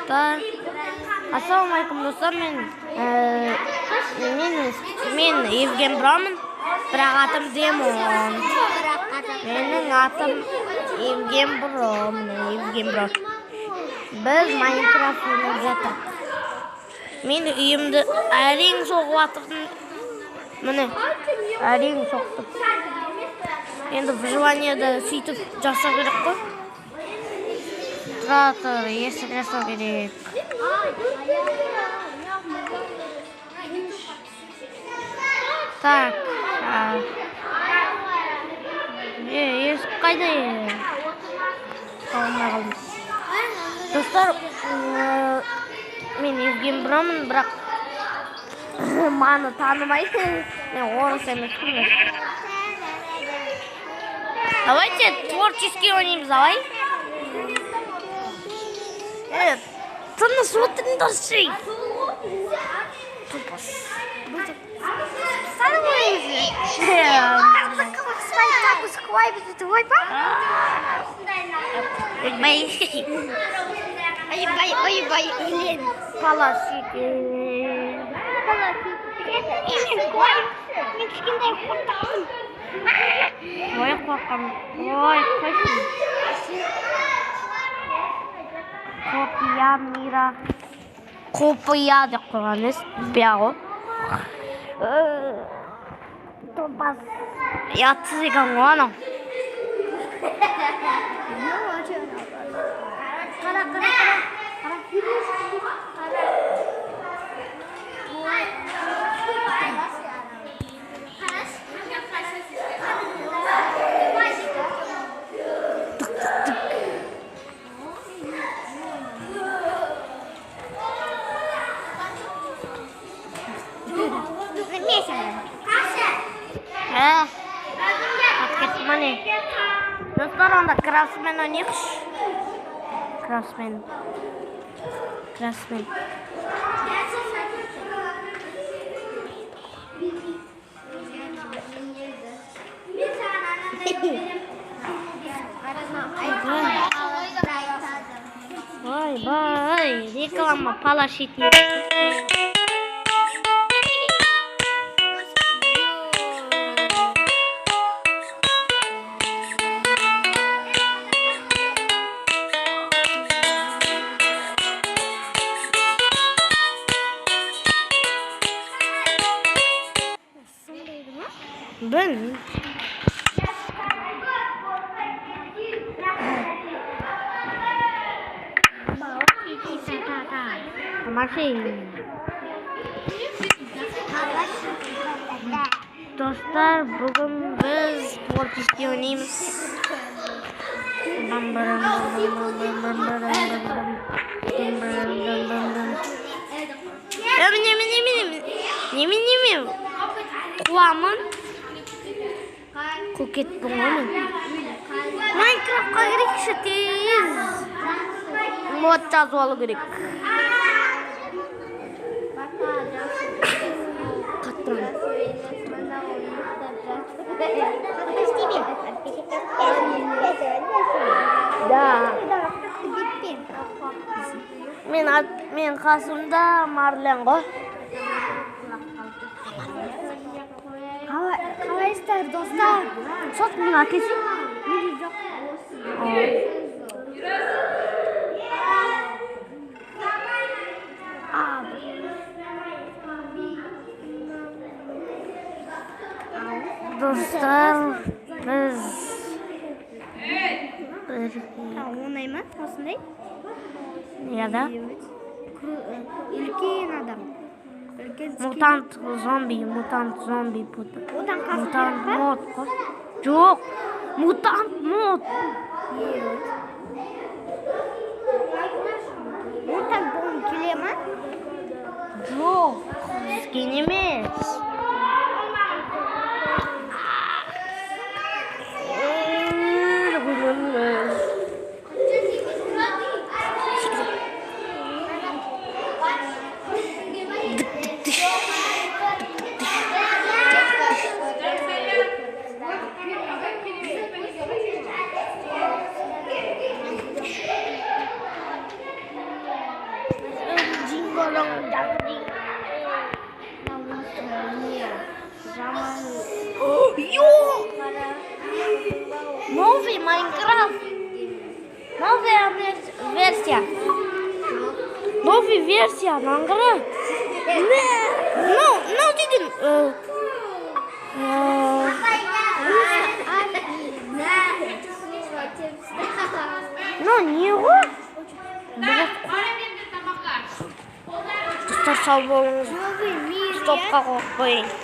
достар. Ассалаумалейкум достар. Мен Евген Брамын. Бірақ атым Демон. Менің атым Евген Брам. Біз Майнкрафт ойнап жатырмыз. Мен үйімді әрең соғып жатырмын. Міне, әрең соқтым. Енді выживаниеда сөйтіп жасау керек қой. Тұр, есік жасау керек. Так. Есік қайда? Қалмай қалдым. Достар, мен Евген Брамын, бірақ маны танымайды. Мен орыс емеспін. Давайте творческий ойнаймыз, давай. Тыныш отырыңдаршы. Тупас. Ойбай, Елен. Паласеке. Мен кішкентай қорқамын. Ой, қорқамын. Ой, қойсын. Қопия мира. Қопия деп қойған ес. Бияғы. Топас. Ятсыз екен ғой анау. Қара. Достар, онда красмен ойнайықшы. Красмен. Ой, реклама палашит. Ben dostlar, bugün biz tворческий oynayımız. Неменеме қуамын. Көкет бұңымын. Майнкрафтқа керекші тез. Мод жазу алу керек. Қаттырам. Да. Мен қасымда Марлен ғой. Қалайсыздар достар? Сот мен әкесі? Неге жоқ? Достар, біз оңай ма? Осындай? Неда? Үлкен адам. Мутант зомби пута. Мутант мод. Жоқ. Мутант мод. Мутант болғым келе ма? Жоқ. Скен емес. Новый Майнкрафт. Новая версия. Новая версия Майнкрафт. Ну, деген. Ну, не его. Достар сау болыңыз. Стопқа қойып қойын.